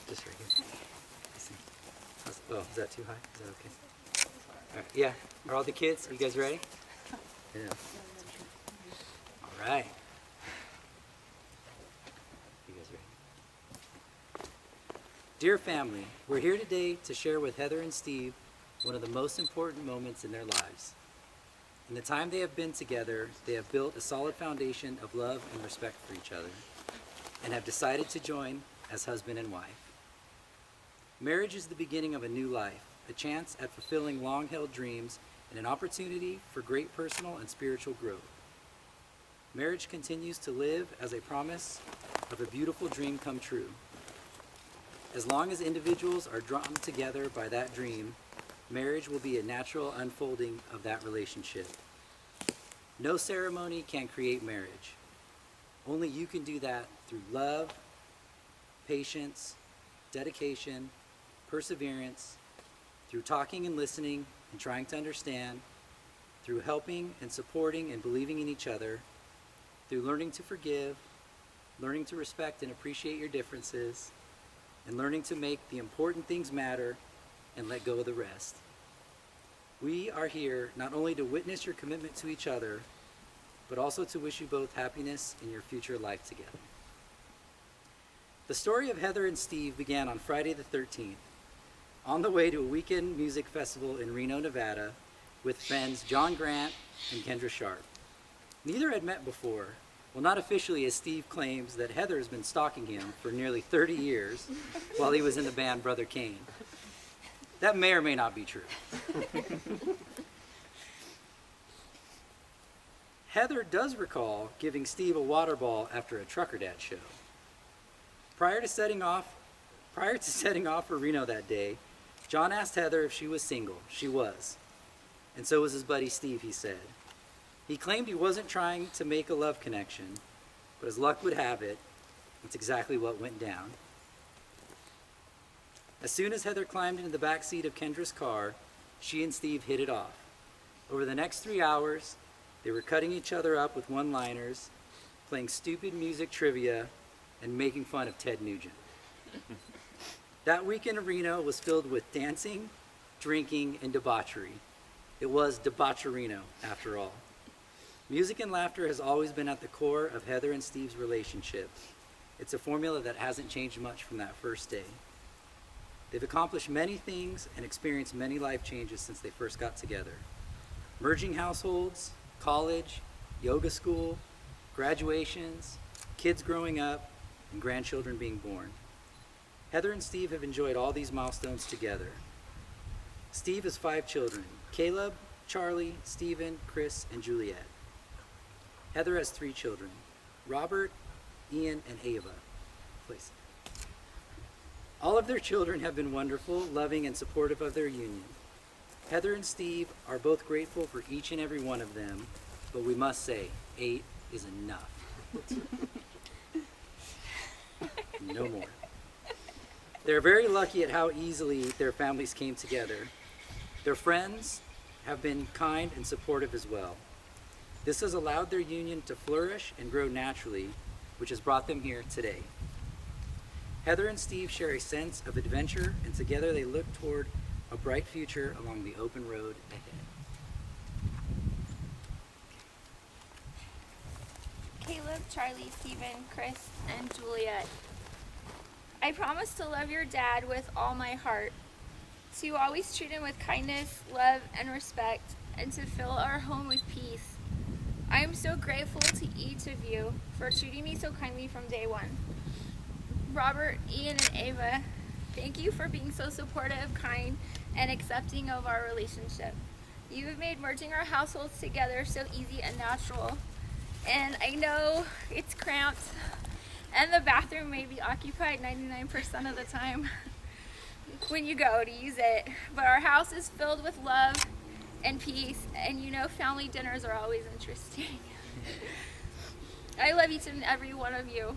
Just right here. Oh, is that too high? Is that okay? All right. Yeah. Are all the kids? Are you guys ready? Yeah. All right. You guys ready? Dear family, we're here today to share with Heather and Steve one of the most important moments in their lives. In the time they have been together, they have built a solid foundation of love and respect for each other and have decided to join as husband and wife. Marriage is the beginning of a new life, a chance at fulfilling long-held dreams and an opportunity for great personal and spiritual growth. Marriage continues to live as a promise of a beautiful dream come true. As long as individuals are drawn together by that dream, marriage will be a natural unfolding of that relationship. No ceremony can create marriage. Only you can do that through love, patience, dedication, perseverance, through talking and listening and trying to understand, through helping and supporting and believing in each other, through learning to forgive, learning to respect and appreciate your differences, and learning to make the important things matter and let go of the rest. We are here not only to witness your commitment to each other, but also to wish you both happiness in your future life together. The story of Heather and Steve began on Friday the 13th, on the way to a weekend music festival in Reno, Nevada, with friends John Grant and Kendra Sharp. Neither had met before. Well, not officially, as Steve claims that Heather has been stalking him for nearly 30 years while he was in the band Brother Kane. That may or may not be true. Heather does recall giving Steve a water ball after a Trucker Dad show. Prior to setting off for Reno that day, John asked Heather if she was single. She was. And so was his buddy Steve, he said. He claimed he wasn't trying to make a love connection, but as luck would have it, that's exactly what went down. As soon as Heather climbed into the back seat of Kendra's car, she and Steve hit it off. Over the next 3 hours, they were cutting each other up with one-liners, playing stupid music trivia, and making fun of Ted Nugent. That weekend in Reno was filled with dancing, drinking, and debauchery. It was debaucherino, after all. Music and laughter has always been at the core of Heather and Steve's relationship. It's a formula that hasn't changed much from that first day. They've accomplished many things and experienced many life changes since they first got together. Merging households, college, yoga school, graduations, kids growing up, and grandchildren being born. Heather and Steve have enjoyed all these milestones together. Steve has 5 children: Caleb, Charlie, Stephen, Chris, and Juliet. Heather has 3 children: Robert, Ian, and Ava. Please. All of their children have been wonderful, loving, and supportive of their union. Heather and Steve are both grateful for each and every one of them, but we must say, 8 is enough. No more. They're very lucky at how easily their families came together. Their friends have been kind and supportive as well. This has allowed their union to flourish and grow naturally, which has brought them here today. Heather and Steve share a sense of adventure, and together they look toward a bright future along the open road ahead. Caleb, Charlie, Stephen, Chris, and Juliet. I promise to love your dad with all my heart, to always treat him with kindness, love, and respect, and to fill our home with peace. I am so grateful to each of you for treating me so kindly from day one. Robert, Ian, and Ava, thank you for being so supportive, kind, and accepting of our relationship. You have made merging our households together so easy and natural. And I know it's cramped, and the bathroom may be occupied 99% of the time when you go to use it. But our house is filled with love and peace, and you know family dinners are always interesting. I love each and every one of you.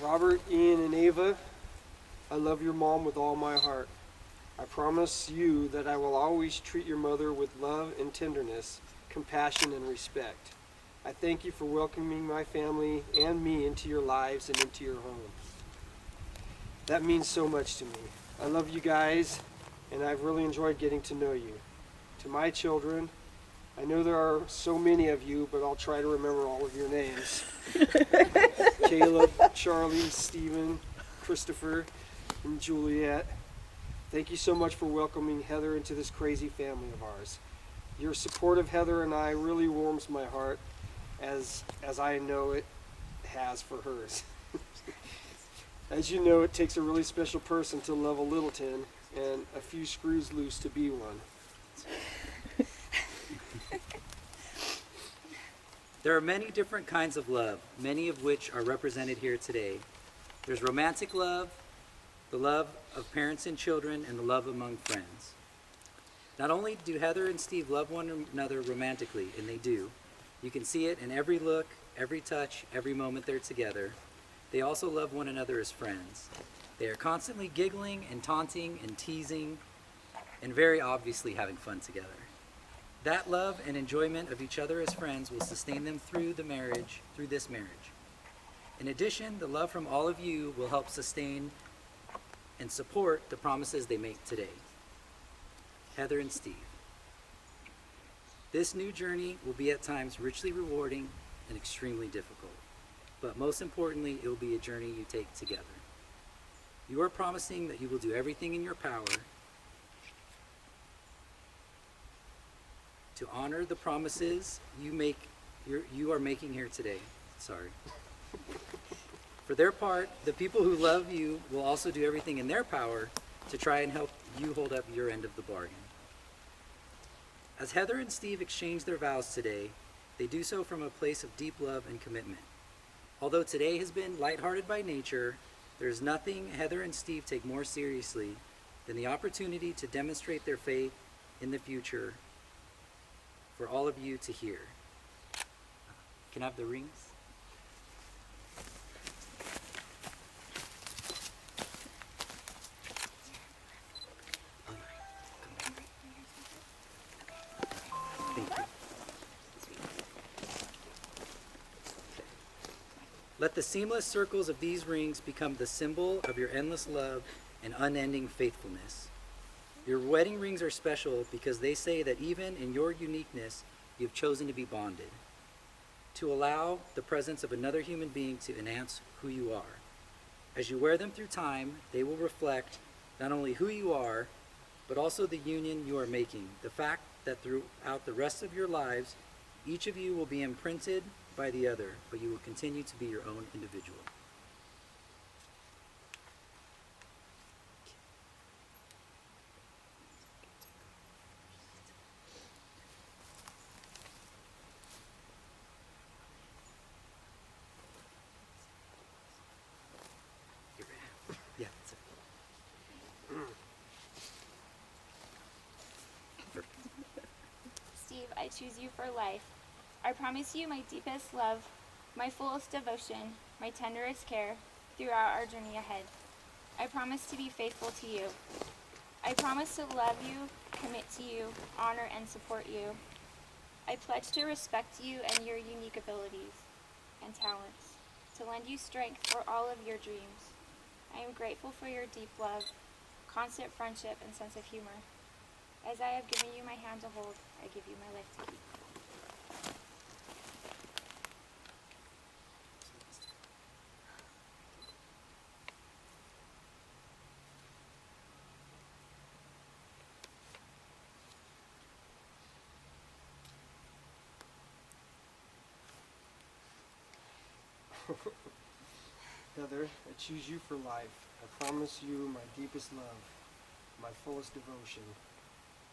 Robert, Ian, and Ava, I love your mom with all my heart. I promise you that I will always treat your mother with love and tenderness, compassion, and respect. I thank you for welcoming my family and me into your lives and into your home. That means so much to me. I love you guys, and I've really enjoyed getting to know you. To my children, I know there are so many of you, but I'll try to remember all of your names. Caleb, Charlie, Stephen, Christopher, and Juliet. Thank you so much for welcoming Heather into this crazy family of ours. Your support of Heather and I really warms my heart, as I know it has for hers. As you know, it takes a really special person to love a Littleton, and a few screws loose to be one. There are many different kinds of love, many of which are represented here today. There's romantic love, the love of parents and children, and the love among friends. Not only do Heather and Steve love one another romantically, and they do, you can see it in every look, every touch, every moment they're together. They also love one another as friends. They are constantly giggling and taunting and teasing, and very obviously having fun together. That love and enjoyment of each other as friends will sustain them through this marriage. In addition, the love from all of you will help sustain and support the promises they make today. Heather and Steve. This new journey will be at times richly rewarding and extremely difficult, but most importantly, it will be a journey you take together. You are promising that you will do everything in your power to honor the promises you are making here today. Sorry. For their part, the people who love you will also do everything in their power to try and help you hold up your end of the bargain. As Heather and Steve exchange their vows today, they do so from a place of deep love and commitment. Although today has been lighthearted by nature, there is nothing Heather and Steve take more seriously than the opportunity to demonstrate their faith in the future for all of you to hear. Can I have the rings? Thank you. Let the seamless circles of these rings become the symbol of your endless love and unending faithfulness. Your wedding rings are special because they say that even in your uniqueness, you've chosen to be bonded, to allow the presence of another human being to enhance who you are. As you wear them through time, they will reflect not only who you are, but also the union you are making, the fact that throughout the rest of your lives, each of you will be imprinted by the other, but you will continue to be your own individual. Yeah, that's it. Steve, I choose you for life. I promise you my deepest love, my fullest devotion, my tenderest care throughout our journey ahead. I promise to be faithful to you. I promise to love you, commit to you, honor and support you. I pledge to respect you and your unique abilities and talents, to lend you strength for all of your dreams. I am grateful for your deep love, constant friendship, and sense of humor. As I have given you my hand to hold, I give you my life to keep. Heather, I choose you for life. I promise you my deepest love, my fullest devotion,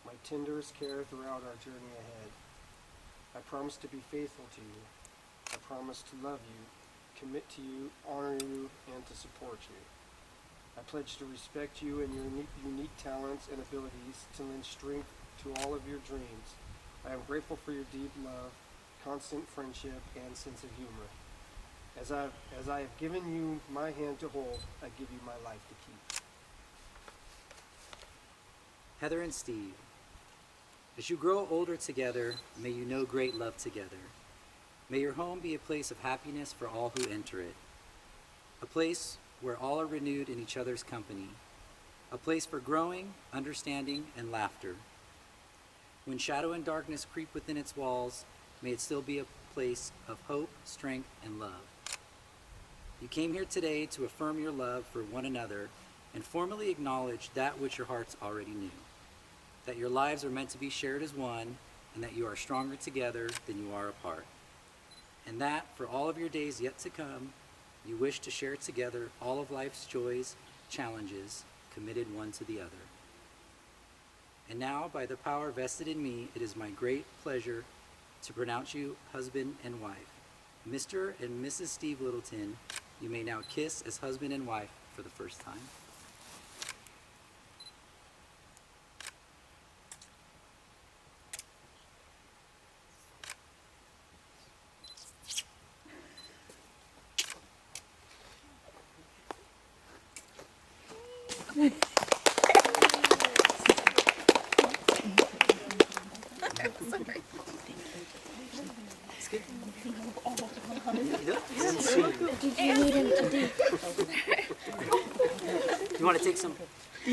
my tenderest care throughout our journey ahead. I promise to be faithful to you. I promise to love you, commit to you, honor you, and to support you. I pledge to respect you and your unique talents and abilities, to lend strength to all of your dreams. I am grateful for your deep love, constant friendship, and sense of humor. As I have given you my hand to hold, I give you my life to keep. Heather and Steve, as you grow older together, may you know great love together. May your home be a place of happiness for all who enter it, a place where all are renewed in each other's company, a place for growing, understanding, and laughter. When shadow and darkness creep within its walls, may it still be a place of hope, strength, and love. You came here today to affirm your love for one another and formally acknowledge that which your hearts already knew, that your lives are meant to be shared as one, and that you are stronger together than you are apart, and that for all of your days yet to come, you wish to share together all of life's joys, challenges, committed one to the other. And now, by the power vested in me, it is my great pleasure to pronounce you husband and wife. Mr. and Mrs. Steve Littleton, you may now kiss as husband and wife for the first time. It's good. Did you need him to do? You want to take some